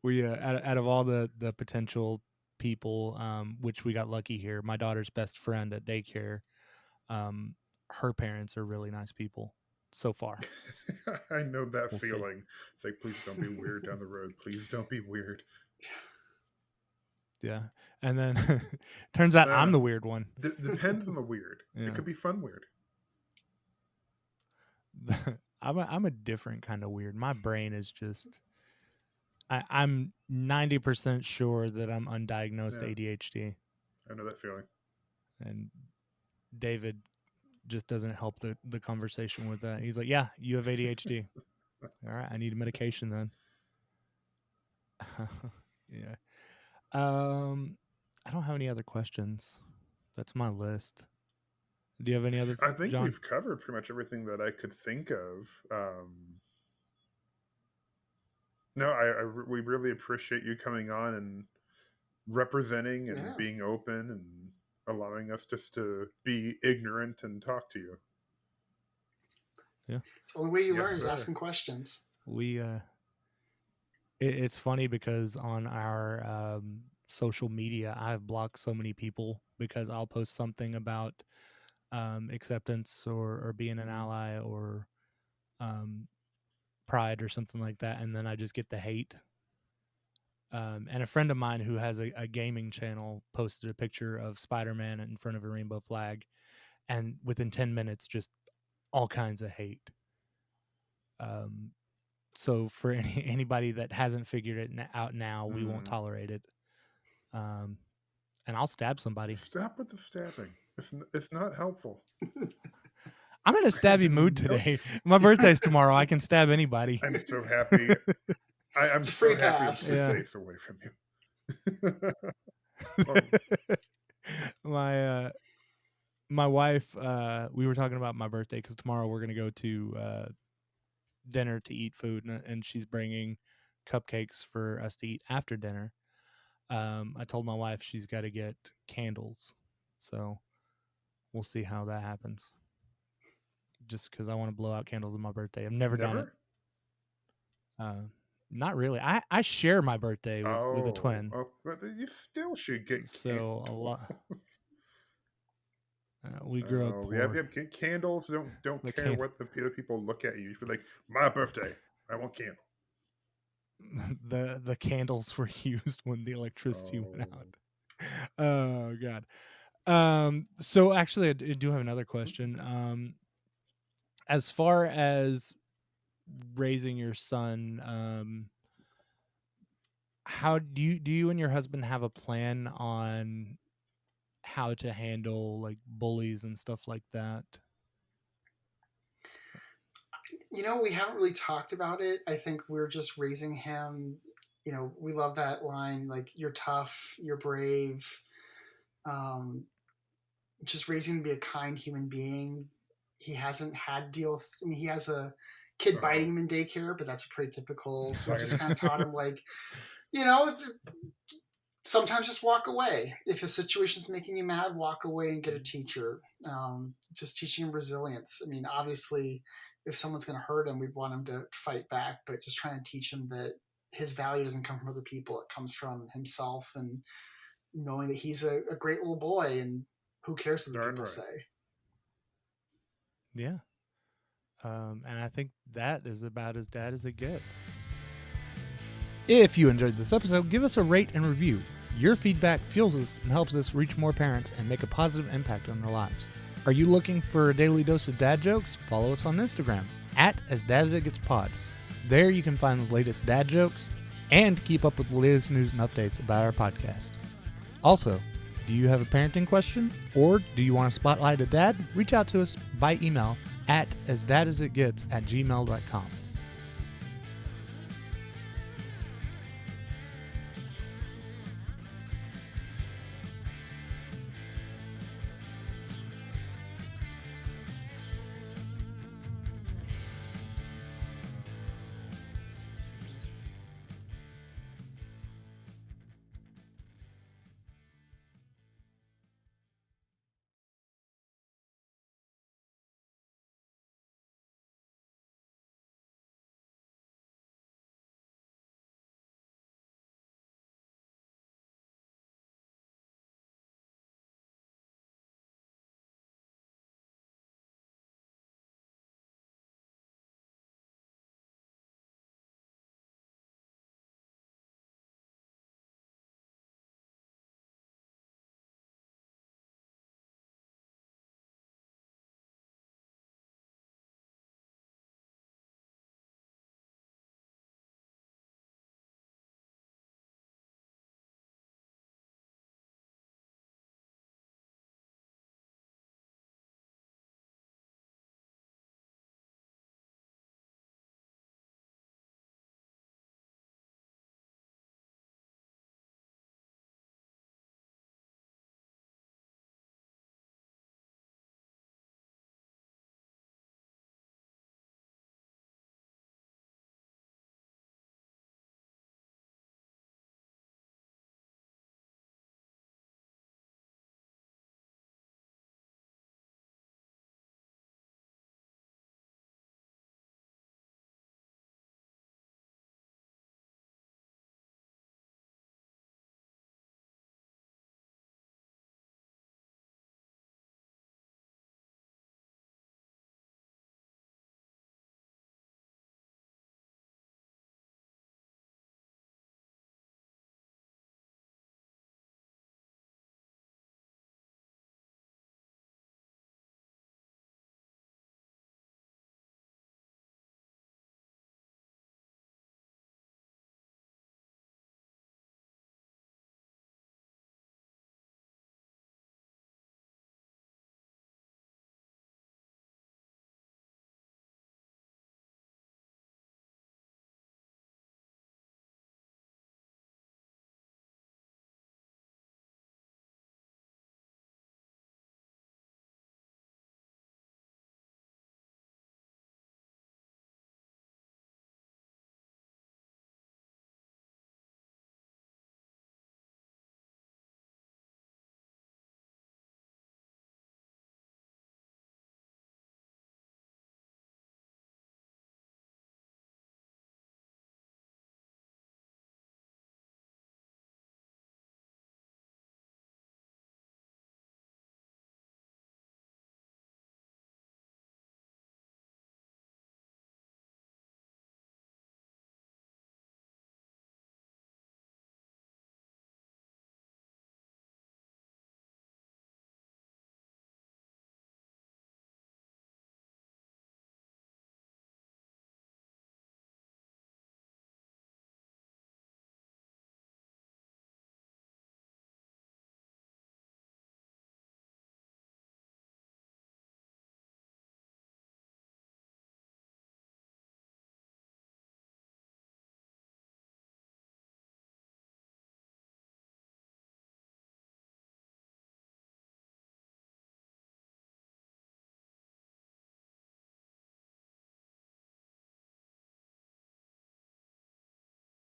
We out of all the potential people, which we got lucky here, my daughter's best friend at daycare, her parents are really nice people so far. I know that feeling. See. It's like, please don't be weird down the road. Please don't be weird. Yeah. And then turns out I'm the weird one. Depends on the weird. Yeah. It could be fun weird. I'm a different kind of weird. My brain is just I'm 90% sure that I'm undiagnosed ADHD. I know that feeling. And David just doesn't help the conversation with that. He's like, yeah, you have ADHD. All right, I need medication then. Yeah. I don't have any other questions. That's my list. Do you have any other? I think John? We've covered pretty much everything that I could think of. No, we really appreciate you coming on and representing and being open and allowing us just to be ignorant and talk to you. Yeah, it's the only way you learn is asking questions. We it's funny because on our social media, I've blocked so many people because I'll post something about acceptance or being an ally or pride or something like that, and then I just get the hate. And a friend of mine who has a gaming channel posted a picture of Spider-Man in front of a rainbow flag, and within 10 minutes, just all kinds of hate. So for anybody that hasn't figured it out now, we won't tolerate it. And I'll stab somebody. Stop with the stabbing. It's not helpful. I'm in a stabby mood today. My birthday's tomorrow. I can stab anybody. I'm so happy. I'm so happy to stay away from you. Oh, my my wife, we were talking about my birthday because tomorrow we're gonna go to dinner to eat food, and she's bringing cupcakes for us to eat after dinner. I told my wife she's got to get candles, so we'll see how that happens. Just because I want to blow out candles on my birthday, I've never done it. Not really. I share my birthday with a twin, but you still should get so a lot. We grew up poor. Yeah, candles don't The care what the people look at you. You feel like, my birthday, I want candle. The candles were used when the electricity went out. Oh God. So actually, I do have another question. As far as raising your son, how do you and your husband have a plan on how to handle like bullies and stuff like that? We haven't really talked about it. I think we're just raising him. We love that line, like, you're tough, you're brave. Just raising him to be a kind human being. He hasn't had to deal with, he has a kid biting him in daycare, but that's pretty typical. So I just kind of taught him, like, sometimes just walk away. If a situation's making you mad, walk away and get a teacher. Just teaching him resilience. I mean, obviously, if someone's going to hurt him, we'd want him to fight back, but just trying to teach him that his value doesn't come from other people. It comes from himself, and knowing that he's a great little boy, and who cares what the people say. Yeah. And I think that is about as dad as it gets. If you enjoyed this episode, give us a rate and review. Your feedback fuels us and helps us reach more parents and make a positive impact on their lives. Are you looking for a daily dose of dad jokes? Follow us on Instagram @AsDadAsItGetsPod. There you can find the latest dad jokes and keep up with the latest news and updates about our podcast. Also, do you have a parenting question, or do you want to spotlight a dad? Reach out to us by email at asdadasitgets@gmail.com.